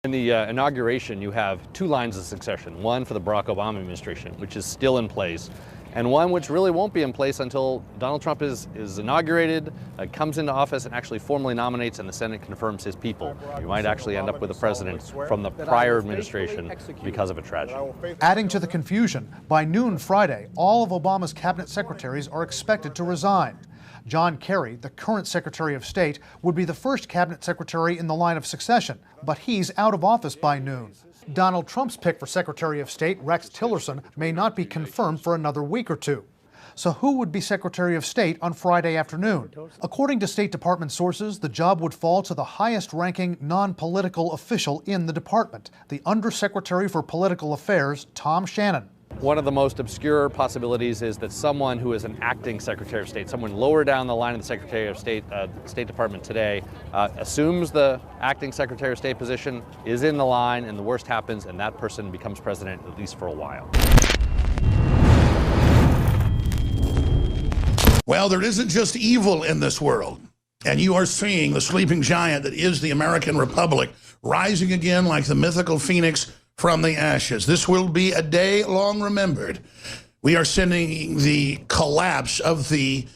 In the inauguration, you have two lines of succession, one for the Barack Obama administration, which is still in place, and one which really won't be in place until Donald Trump is inaugurated, comes into office, and actually formally nominates and the Senate confirms his people. You might actually end up with a president from the prior administration because of a tragedy. Adding to the confusion, by noon Friday, all of Obama's cabinet secretaries are expected to resign. John Kerry, the current Secretary of State, would be the first cabinet secretary in the line of succession, but he's out of office by noon. Donald Trump's pick for Secretary of State, Rex Tillerson, may not be confirmed for another week or two. So who would be Secretary of State on Friday afternoon? According to State Department sources, the job would fall to the highest-ranking non-political official in the department, the Undersecretary for Political Affairs, Tom Shannon. One of the most obscure possibilities is that someone who is an acting Secretary of State, someone lower down the line of the Secretary of State, State Department today, assumes the acting Secretary of State position, is in the line, and the worst happens, and that person becomes president, at least for a while. Well, there isn't just evil in this world, and you are seeing the sleeping giant that is the American Republic rising again like the mythical phoenix from the ashes. This will be a day long remembered. We are sending the collapse of the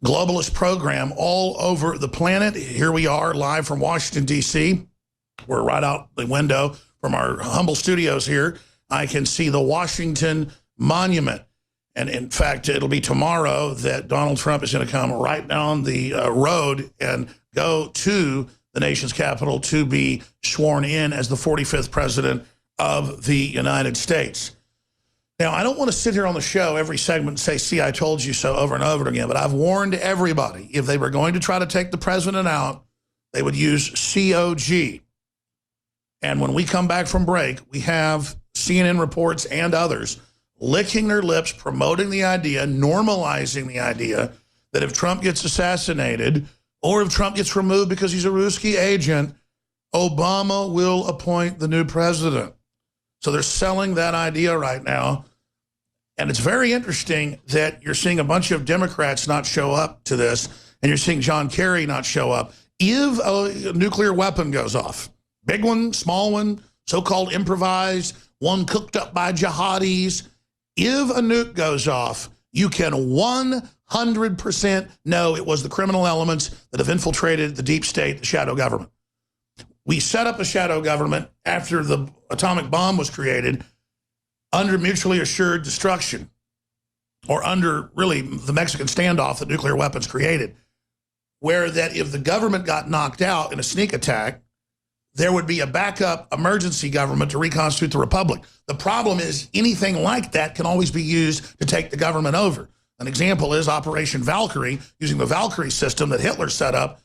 globalist program all over the planet. Here we are live from Washington, D.C. We're right out the window from our humble studios here. I can see the Washington Monument. And in fact, it'll be tomorrow that Donald Trump is going to come right down the road and go to the nation's capital to be sworn in as the 45th president of the United States. Now, I don't want to sit here on the show every segment and say, see, I told you so over and over again, but I've warned everybody, if they were going to try to take the president out, they would use COG. And when we come back from break, we have CNN reports and others licking their lips, promoting the idea, normalizing the idea that if Trump gets assassinated or if Trump gets removed because he's a Ruski agent, Obama will appoint the new president. So they're selling that idea right now. And it's very interesting that you're seeing a bunch of Democrats not show up to this, and you're seeing John Kerry not show up. If a nuclear weapon goes off, big one, small one, so-called improvised, one cooked up by jihadis, if a nuke goes off, you can 100% know it was the criminal elements that have infiltrated the deep state, the shadow government. We set up a shadow government after the atomic bomb was created under mutually assured destruction, or under really the Mexican standoff that nuclear weapons created, where that if the government got knocked out in a sneak attack, there would be a backup emergency government to reconstitute the republic. The problem is anything like that can always be used to take the government over. An example is Operation Valkyrie, using the Valkyrie system that Hitler set up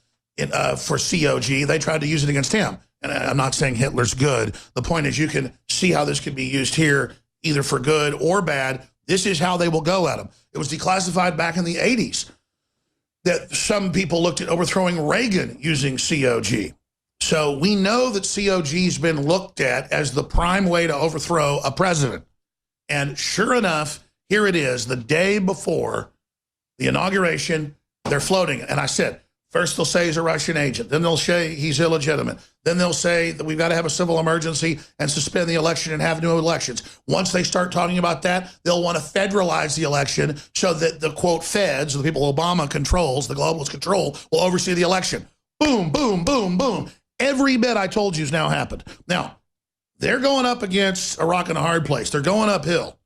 for COG. They tried to use it against him. And I'm not saying Hitler's good. The point is you can see how this can be used here, either for good or bad. This is how they will go at him. It was declassified back in the 80s that some people looked at overthrowing Reagan using COG. So we know that COG has been looked at as the prime way to overthrow a president. And sure enough, here it is, the day before the inauguration, they're floating it. And I said, first they'll say he's a Russian agent. Then they'll say he's illegitimate. Then they'll say that we've got to have a civil emergency and suspend the election and have new elections. Once they start talking about that, they'll want to federalize the election so that the, quote, feds, the people Obama controls, the globalists control, will oversee the election. Boom, boom, boom, boom. Every bit I told you has now happened. Now, they're going up against a rock and a hard place. They're going uphill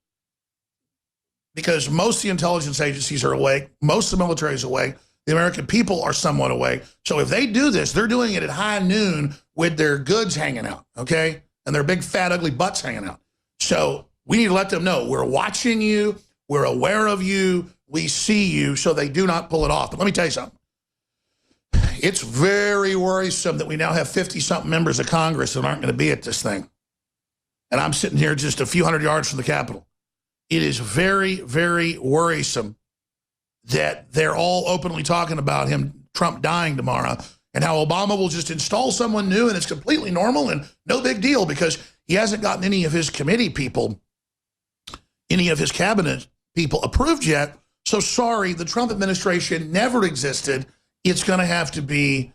because most of the intelligence agencies are awake. Most of the military is awake. The American people are somewhat awake. So if they do this, they're doing it at high noon with their goods hanging out, okay? And their big, fat, ugly butts hanging out. So we need to let them know we're watching you, we're aware of you, we see you, so they do not pull it off. But let me tell you something. It's very worrisome that we now have 50-something members of Congress that aren't going to be at this thing. And I'm sitting here just a few hundred yards from the Capitol. It is very, very worrisome that they're all openly talking about Trump dying tomorrow, and how Obama will just install someone new and it's completely normal and no big deal because he hasn't gotten any of his committee people, any of his cabinet people approved yet. So sorry, the Trump administration never existed. It's going to have to be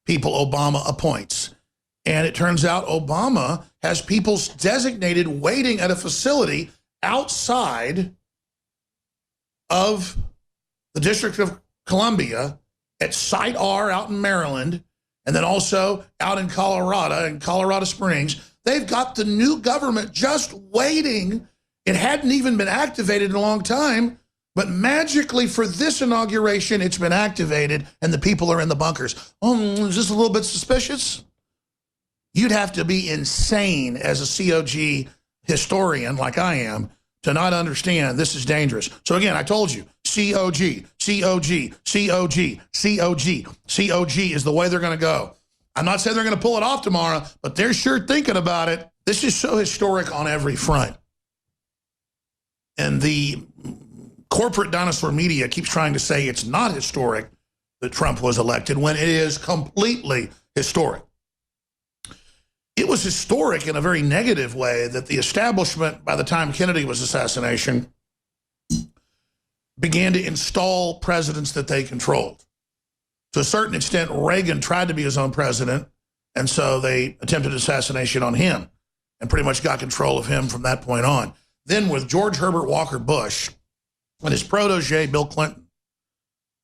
people Obama appoints. And it turns out Obama has people designated waiting at a facility outside of the District of Columbia at Site R out in Maryland, and then also out in Colorado Springs. They've got the new government just waiting. It hadn't even been activated in a long time, but magically for this inauguration, it's been activated and the people are in the bunkers. Oh, is this a little bit suspicious? You'd have to be insane as a COG historian like I am to not understand this is dangerous. So again, I told you, COG, COG, COG, COG, COG is the way they're going to go. I'm not saying they're going to pull it off tomorrow, but they're sure thinking about it. This is so historic on every front. And the corporate dinosaur media keeps trying to say it's not historic that Trump was elected when it is completely historic. It was historic in a very negative way that the establishment, by the time Kennedy was assassination, began to install presidents that they controlled. To a certain extent, Reagan tried to be his own president, and so they attempted assassination on him and pretty much got control of him from that point on. Then with George Herbert Walker Bush and his protege, Bill Clinton,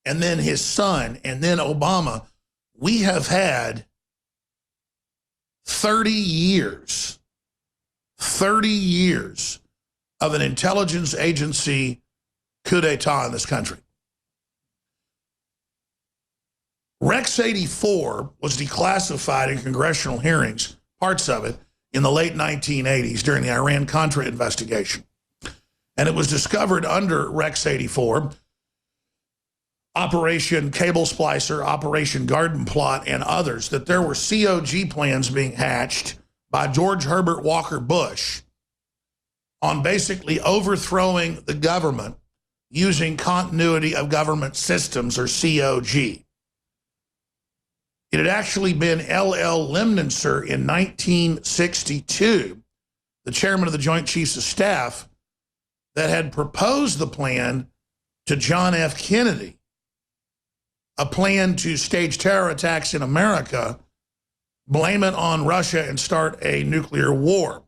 and then his son, and then Obama, we have had 30 years of an intelligence agency coup d'etat in this country. Rex 84 was declassified in congressional hearings, parts of it, in the late 1980s during the Iran-Contra investigation. And it was discovered under Rex 84, Operation Cable Splicer, Operation Garden Plot, and others, that there were COG plans being hatched by George Herbert Walker Bush on basically overthrowing the government using continuity of government systems, or COG. It had actually been L.L. Lemnitzer in 1962, the chairman of the Joint Chiefs of Staff, that had proposed the plan to John F. Kennedy, a plan to stage terror attacks in America, blame it on Russia, and start a nuclear war.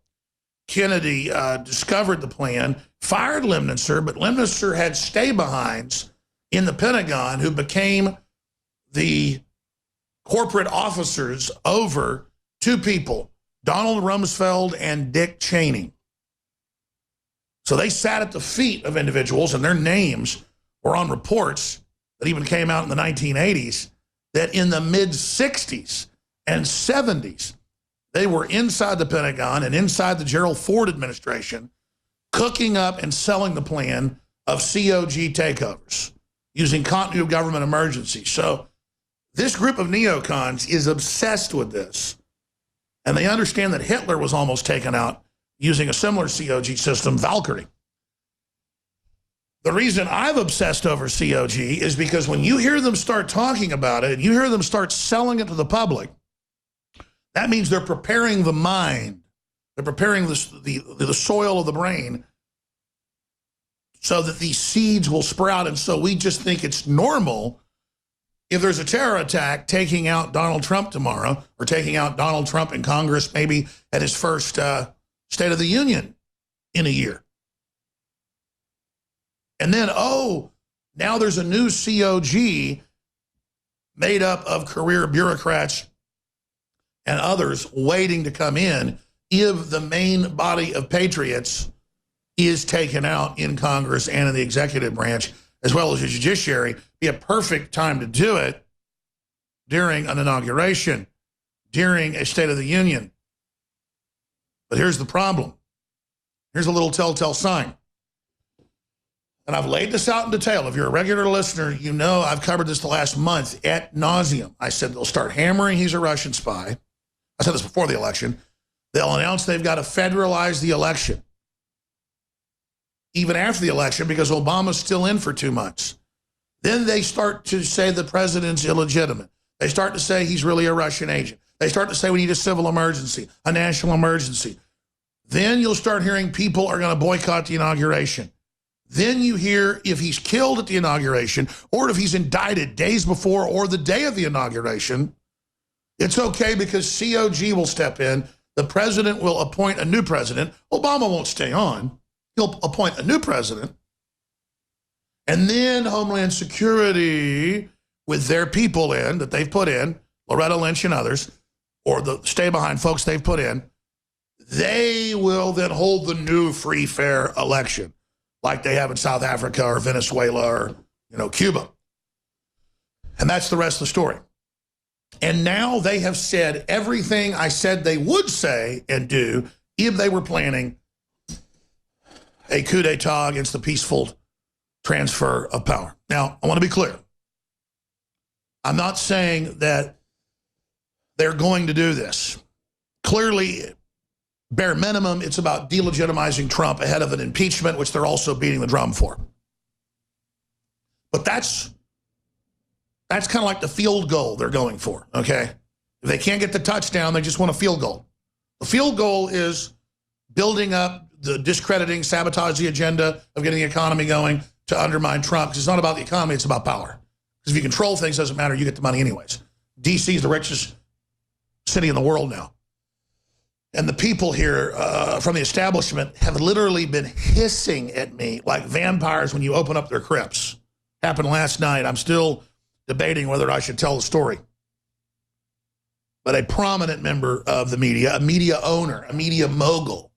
Kennedy discovered the plan, fired Lemnitzer, but Lemnitzer had stay-behinds in the Pentagon who became the corporate officers over two people, Donald Rumsfeld and Dick Cheney. So they sat at the feet of individuals, and their names were on reports that even came out in the 1980s, that in the mid-60s and 70s, they were inside the Pentagon and inside the Gerald Ford administration, cooking up and selling the plan of COG takeovers using continuity of government emergency. So this group of neocons is obsessed with this, and they understand that Hitler was almost taken out using a similar COG system, Valkyrie. The reason I've obsessed over COG is because when you hear them start talking about it and you hear them start selling it to the public, that means they're preparing the mind. They're preparing the soil of the brain so that these seeds will sprout. And so we just think it's normal if there's a terror attack taking out Donald Trump tomorrow, or taking out Donald Trump in Congress maybe at his first State of the Union in a year. And then, oh, now there's a new COG made up of career bureaucrats and others waiting to come in if the main body of patriots is taken out in Congress and in the executive branch, as well as the judiciary. Be a perfect time to do it during an inauguration, during a State of the Union. But here's the problem. Here's a little telltale sign. And I've laid this out in detail. If you're a regular listener, you know I've covered this the last month ad nauseum. I said they'll start hammering he's a Russian spy. I said this before the election. They'll announce they've got to federalize the election, even after the election, because Obama's still in for 2 months. Then they start to say the president's illegitimate. They start to say he's really a Russian agent. They start to say we need a civil emergency, a national emergency. Then you'll start hearing people are going to boycott the inauguration. Then you hear if he's killed at the inauguration, or if he's indicted days before or the day of the inauguration, It's okay because COG will step in. The president will appoint a new president. Obama won't stay on. He'll appoint a new president. And then Homeland Security, with their people in that they've put in, Loretta Lynch and others, or the stay-behind folks they've put in, they will then hold the new free, fair election like they have in South Africa or Venezuela or, Cuba. And that's the rest of the story. And now they have said everything I said they would say and do if they were planning a coup d'etat against the peaceful transfer of power. Now, I want to be clear. I'm not saying that they're going to do this. Clearly, bare minimum, it's about delegitimizing Trump ahead of an impeachment, which they're also beating the drum for. But that's kind of like the field goal they're going for, okay? If they can't get the touchdown, they just want a field goal. The field goal is building up the discrediting, sabotage the agenda of getting the economy going to undermine Trump, because it's not about the economy, it's about power. Because if you control things, it doesn't matter, you get the money anyways. D.C. is the richest city in the world now. And the people here from the establishment have literally been hissing at me like vampires when you open up their crypts. Happened last night. I'm still debating whether I should tell the story. But a prominent member of the media, a media owner, a media mogul,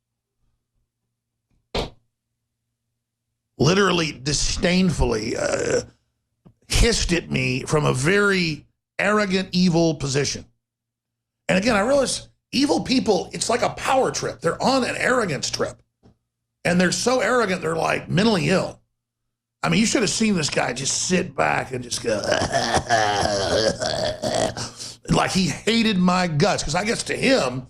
literally disdainfully hissed at me from a very arrogant, evil position. And again, I realize evil people, it's like a power trip. They're on an arrogance trip. And they're so arrogant, they're like mentally ill. I mean, you should have seen this guy just sit back and just go, like he hated my guts. Because I guess to him,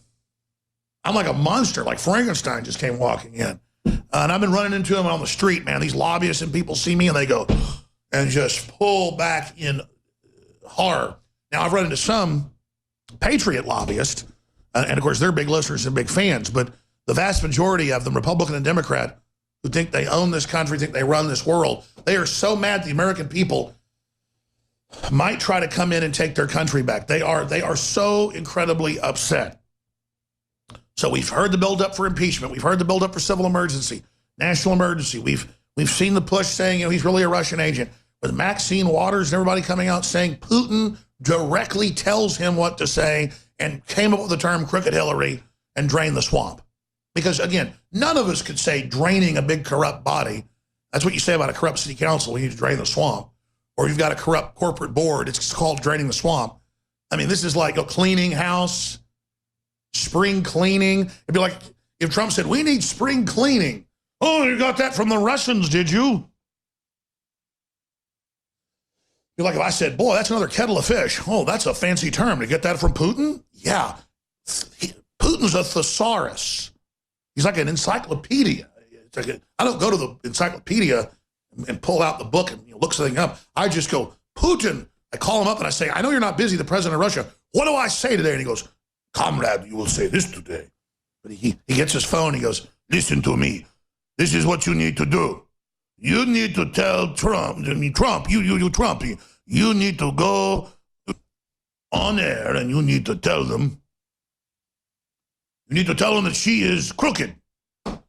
I'm like a monster, like Frankenstein just came walking in. And I've been running into him on the street, man. These lobbyists and people see me and they go and just pull back in horror. Now, I've run into some patriot lobbyists, and of course, they're big listeners and big fans, but the vast majority of them, Republican and Democrat, who think they own this country, think they run this world, they are so mad the American people might try to come in and take their country back. They are so incredibly upset. So we've heard the buildup for impeachment. We've heard the buildup for civil emergency, national emergency. We've seen the push saying, he's really a Russian agent. With Maxine Waters and everybody coming out saying Putin directly tells him what to say and came up with the term crooked Hillary and drain the swamp. Because again, none of us could say draining a big corrupt body. That's what you say about a corrupt city council. You need to drain the swamp. Or you've got a corrupt corporate board. It's called draining the swamp. I mean, this is like a cleaning house, spring cleaning. It'd be like if Trump said, we need spring cleaning. Oh, you got that from the Russians, did you? You're like if I said, boy, that's another kettle of fish. Oh, that's a fancy term. To get that from Putin? Yeah. Putin's a thesaurus. He's like an encyclopedia. I don't go to the encyclopedia and pull out the book and look something up. I just go, Putin. I call him up and I say, I know you're not busy, the president of Russia. What do I say today? And he goes, comrade, you will say this today. But he gets his phone. He goes, listen to me. This is what you need to do. You need to tell Trump, you Trump, you need to go on air and you need to tell them. You need to tell them that she is crooked. I'm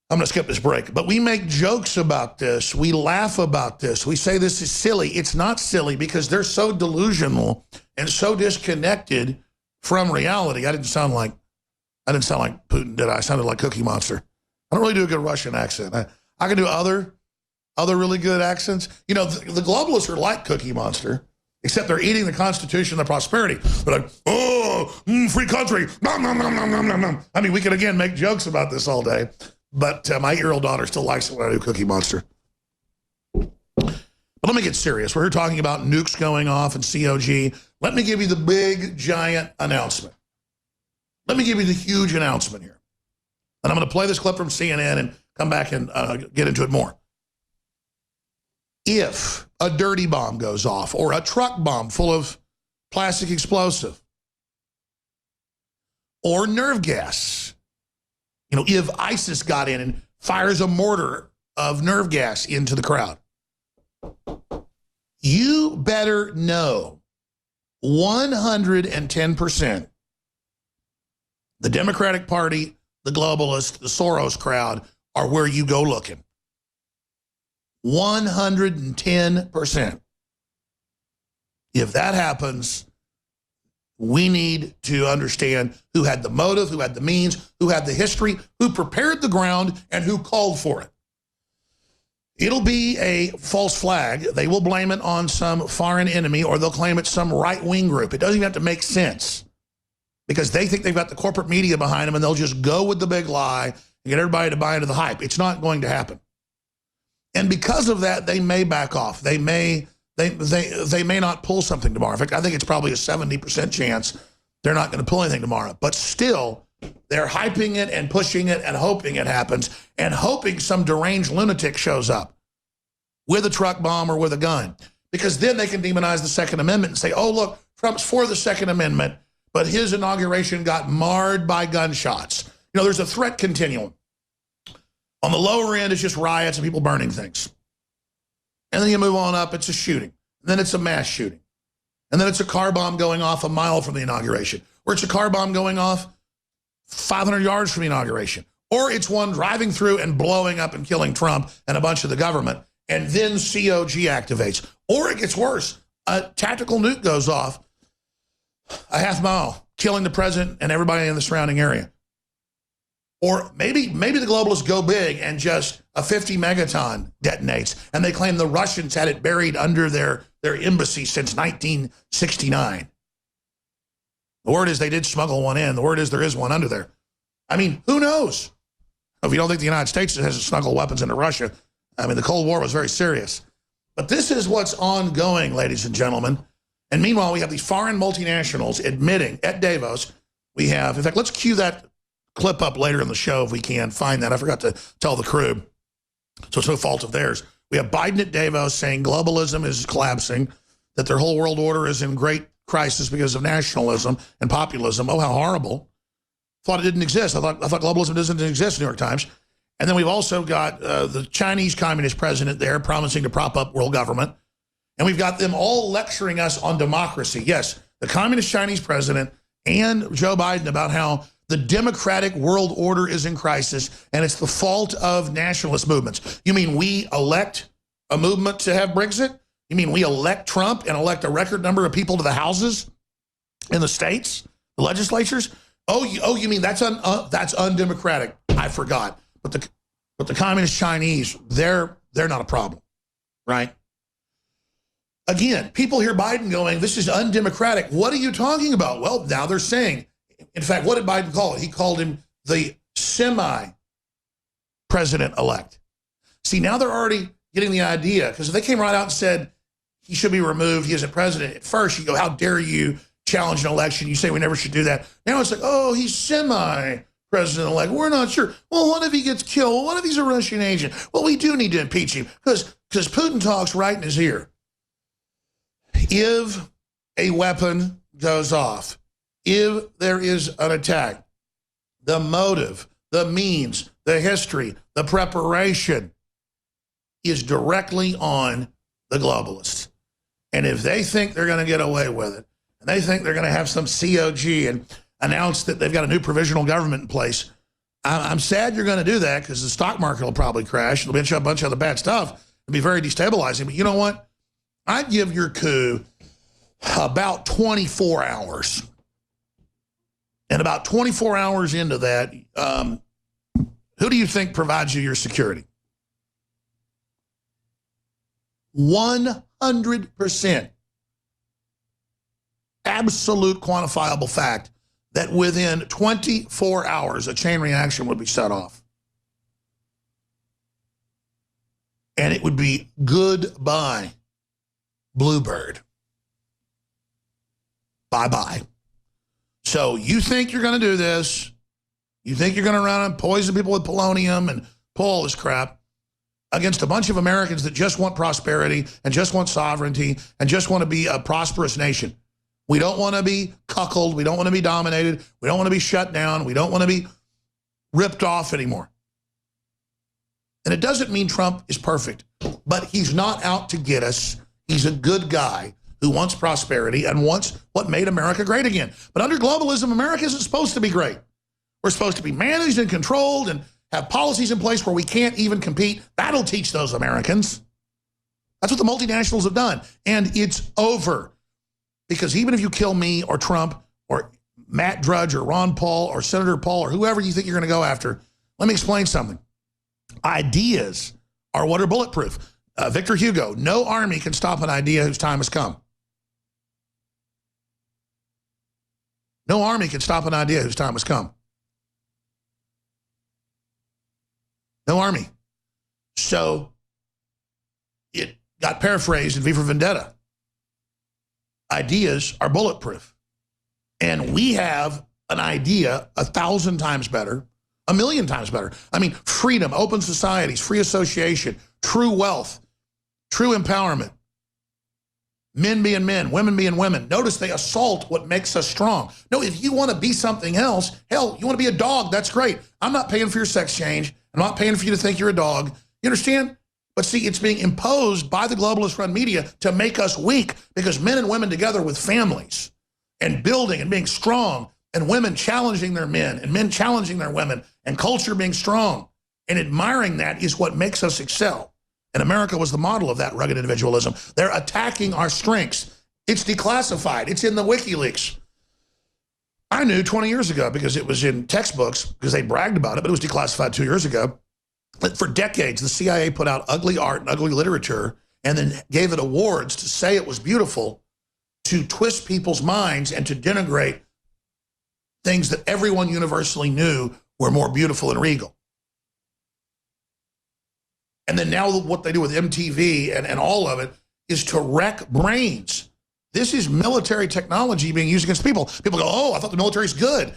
going to skip this break. But we make jokes about this. We laugh about this. We say this is silly. It's not silly because they're so delusional and so disconnected from reality. I didn't sound like Putin, did I? I sounded like Cookie Monster. I don't really do a good Russian accent. I can do other really good accents. You know, the globalists are like Cookie Monster, except they're eating the Constitution and the prosperity. They're like, free country. Nom, nom, nom, nom, nom, nom, nom. I mean, we could, again, make jokes about this all day, but my 8-year-old daughter still likes it when I do Cookie Monster. But let me get serious. We're here talking about nukes going off and COG. Let me give you the big, giant announcement. Let me give you the huge announcement here. And I'm going to play this clip from CNN and come back and get into it more. If a dirty bomb goes off or a truck bomb full of plastic explosive or nerve gas, if ISIS got in and fires a mortar of nerve gas into the crowd, you better know 110%. The Democratic Party, the globalists, the Soros crowd are where you go looking. 110%. If that happens, we need to understand who had the motive, who had the means, who had the history, who prepared the ground, and who called for it. It'll be a false flag. They will blame it on some foreign enemy, or they'll claim it's some right-wing group. It doesn't even have to make sense because they think they've got the corporate media behind them and they'll just go with the big lie and get everybody to buy into the hype. It's not going to happen. And because of that, they may back off. They may not pull something tomorrow. In fact, I think it's probably a 70% chance they're not going to pull anything tomorrow. But still, they're hyping it and pushing it and hoping it happens and hoping some deranged lunatic shows up with a truck bomb or with a gun. Because then they can demonize the Second Amendment and say, oh, look, Trump's for the Second Amendment, but his inauguration got marred by gunshots. You know, there's a threat continuum. On the lower end, it's just riots and people burning things. And then you move on up, it's a shooting. And then it's a mass shooting. And then it's a car bomb going off a mile from the inauguration. Or it's a car bomb going off 500 yards from the inauguration. Or it's one driving through and blowing up and killing Trump and a bunch of the government. And then COG activates. Or it gets worse. A tactical nuke goes off a half mile, killing the president and everybody in the surrounding area. Or maybe the globalists go big and just a 50 megaton detonates, and they claim the Russians had it buried under their embassy since 1969. The word is they did smuggle one in. The word is there is one under there. I mean, who knows? If you don't think the United States has smuggled weapons into Russia, I mean, the Cold War was very serious. But this is what's ongoing, ladies and gentlemen. And meanwhile, we have these foreign multinationals admitting at Davos, we have, in fact, let's cue that clip up later in the show if we can find that. I forgot to tell the crew, so it's no fault of theirs. We have Biden at Davos saying globalism is collapsing, that their whole world order is in great crisis because of nationalism and populism. Oh, how horrible. Thought it didn't exist. I thought globalism doesn't exist, New York Times. And then we've also got the Chinese Communist president there promising to prop up world government. And we've got them all lecturing us on democracy. Yes, the Communist Chinese president and Joe Biden about how the democratic world order is in crisis, and it's the fault of nationalist movements. You mean we elect a movement to have Brexit? You mean we elect Trump and elect a record number of people to the houses in the states, the legislatures? Oh, you mean that's undemocratic? I forgot. But the communist Chinese, they're not a problem, right? Again, people hear Biden going, this is undemocratic. What are you talking about? Well, now they're saying, in fact, what did Biden call it? He called him the semi-president-elect. See, now they're already getting the idea, because if they came right out and said he should be removed, he isn't president, at first you go, how dare you challenge an election? You say we never should do that. Now it's like, oh, he's semi-president-elect. We're not sure. Well, what if he gets killed? Well, what if he's a Russian agent? Well, we do need to impeach him, because Putin talks right in his ear. If a weapon goes off, if there is an attack, the motive, the means, the history, the preparation is directly on the globalists. And if they think they're going to get away with it, and they think they're going to have some COG and announce that they've got a new provisional government in place, I'm sad you're going to do that, because the stock market will probably crash. It'll be a bunch of other bad stuff. It'll be very destabilizing. But you know what? I'd give your coup about 24 hours. And about 24 hours into that, who do you think provides you your security? 100% absolute quantifiable fact that within 24 hours, a chain reaction would be set off. And it would be goodbye, Bluebird. Bye-bye. So you think you're going to do this. You think you're going to run and poison people with polonium and pull all this crap against a bunch of Americans that just want prosperity and just want sovereignty and just want to be a prosperous nation. We don't want to be cuckolded. We don't want to be dominated. We don't want to be shut down. We don't want to be ripped off anymore. And it doesn't mean Trump is perfect, but he's not out to get us. He's a good guy who wants prosperity and wants what made America great again. But under globalism, America isn't supposed to be great. We're supposed to be managed and controlled and have policies in place where we can't even compete. That'll teach those Americans. That's what the multinationals have done. And it's over. Because even if you kill me or Trump or Matt Drudge or Ron Paul or Senator Paul or whoever you think you're going to go after, let me explain something. Ideas are what are bulletproof. Victor Hugo, no army can stop an idea whose time has come. No army can stop an idea whose time has come. No army. So it got paraphrased in V for Vendetta. Ideas are bulletproof. And we have an idea 1,000 times better, 1,000,000 times better. I mean, freedom, open societies, free association, true wealth, true empowerment. Men being men, women being women. Notice they assault what makes us strong. No, if you want to be something else, hell, you want to be a dog, that's great. I'm not paying for your sex change. I'm not paying for you to think you're a dog. You understand? But see, it's being imposed by the globalist-run media to make us weak because men and women together with families and building and being strong and women challenging their men and men challenging their women and culture being strong and admiring that is what makes us excel. And America was the model of that rugged individualism. They're attacking our strengths. It's declassified. It's in the WikiLeaks. I knew 20 years ago because it was in textbooks because they bragged about it, but it was declassified 2 years ago. But for decades, the CIA put out ugly art and ugly literature and then gave it awards to say it was beautiful, to twist people's minds and to denigrate things that everyone universally knew were more beautiful and regal. And then now what they do with MTV and all of it is to wreck brains. This is military technology being used against people. People go, oh, I thought the military's good.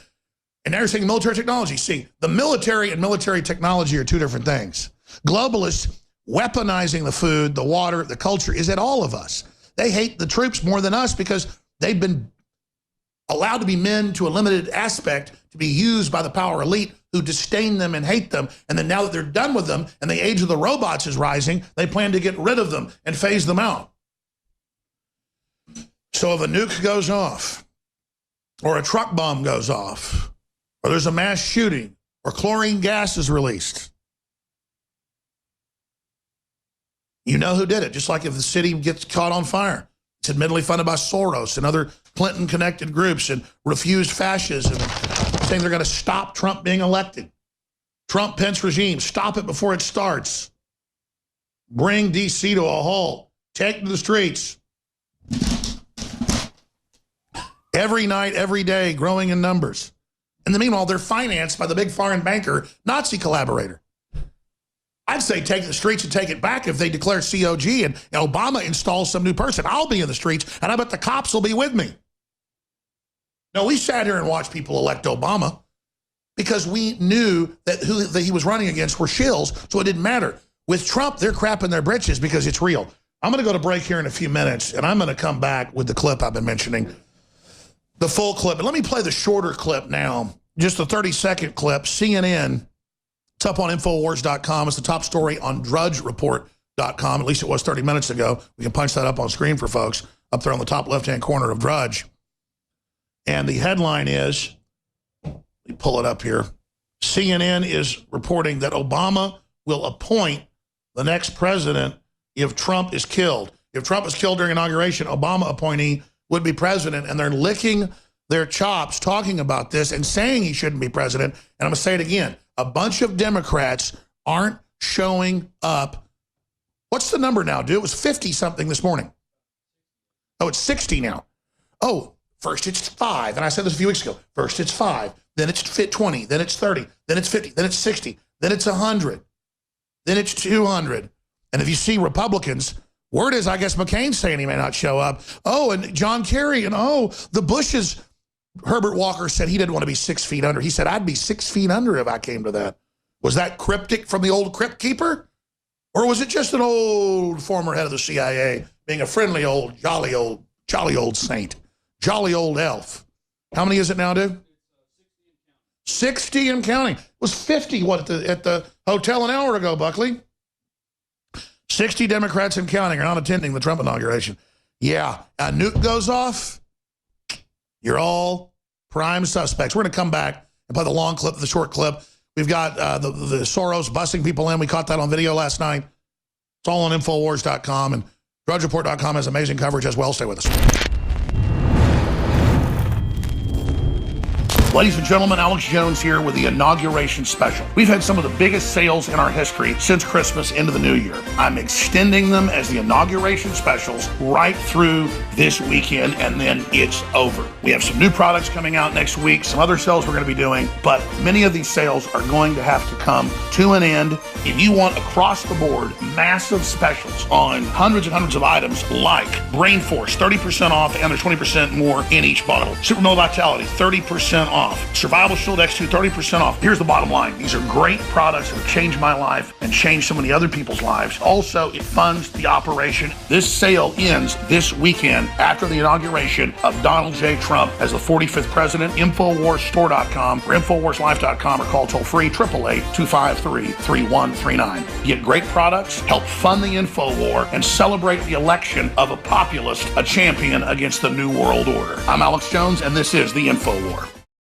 And now you're saying military technology. See, the military and military technology are two different things. Globalists weaponizing the food, the water, the culture is at all of us. They hate the troops more than us because they've been allowed to be men to a limited aspect to be used by the power elite who disdain them and hate them. And then now that they're done with them and the age of the robots is rising, they plan to get rid of them and phase them out. So if a nuke goes off or a truck bomb goes off or there's a mass shooting or chlorine gas is released, you know who did it. Just like if the city gets caught on fire. It's admittedly funded by Soros and other Clinton-connected groups and refused fascism, saying they're going to stop Trump being elected. Trump-Pence regime, stop it before it starts. Bring D.C. to a halt. Take to the streets. Every night, every day, growing in numbers. In the meanwhile, they're financed by the big foreign banker, Nazi collaborator. I'd say take the streets and take it back if they declare COG and Obama installs some new person. I'll be in the streets, and I bet the cops will be with me. No, we sat here and watched people elect Obama because we knew that who that he was running against were shills, so it didn't matter. With Trump, they're crapping their britches because it's real. I'm going to go to break here in a few minutes, and I'm going to come back with the clip I've been mentioning, the full clip. But let me play the shorter clip now, just a 30-second clip. CNN. It's up on Infowars.com. It's the top story on DrudgeReport.com. At least it was 30 minutes ago. We can punch that up on screen for folks up there on the top left-hand corner of Drudge. And the headline is, let me pull it up here. CNN is reporting that Obama will appoint the next president if Trump is killed. If Trump is killed during inauguration, Obama appointee would be president. And they're licking their chops talking about this and saying he shouldn't be president. And I'm going to say it again. A bunch of Democrats aren't showing up. What's the number now, dude? It was 50-something this morning. Oh, it's 60 now. Oh, first it's 5. And I said this a few weeks ago. First it's 5. Then it's 20. Then it's 30. Then it's 50. Then it's 60. Then it's 100. Then it's 200. And if you see Republicans, word is, I guess McCain's saying he may not show up. Oh, and John Kerry, and oh, the Bushes. Herbert Walker said he didn't want to be 6 feet under. He said, I'd be 6 feet under if I came to that. Was that cryptic from the old crypt keeper? Or was it just an old former head of the CIA being a friendly old, jolly old saint, jolly old elf? How many is it now, dude? 60 and counting. It was 50, what, at the hotel an hour ago, Buckley? 60 Democrats and counting are not attending the Trump inauguration. Yeah, a nuke goes off, you're all prime suspects. We're going to come back and play the long clip, the short clip. We've got the Soros busting people in. We caught that on video last night. It's all on Infowars.com, and DrudgeReport.com has amazing coverage as well. Stay with us. Ladies and gentlemen, Alex Jones here with the Inauguration Special. We've had some of the biggest sales in our history since Christmas into the new year. I'm extending them as the Inauguration Specials right through this weekend, and then it's over. We have some new products coming out next week, some other sales we're going to be doing, but many of these sales are going to have to come to an end. If you want across the board massive specials on hundreds and hundreds of items like Brain Force, 30% off, and there's 20% more in each bottle. Supermode Vitality, 30% off. Survival Shield X2, 30% off. Here's the bottom line. These are great products that have changed my life and changed so many other people's lives. Also, it funds the operation. This sale ends this weekend after the inauguration of Donald J. Trump as the 45th president. InfoWarsStore.com or InfoWarsLife.com, or call toll free 888-253-3139. Get great products, help fund the InfoWar, and celebrate the election of a populist, a champion against the New World Order. I'm Alex Jones, and this is the InfoWar.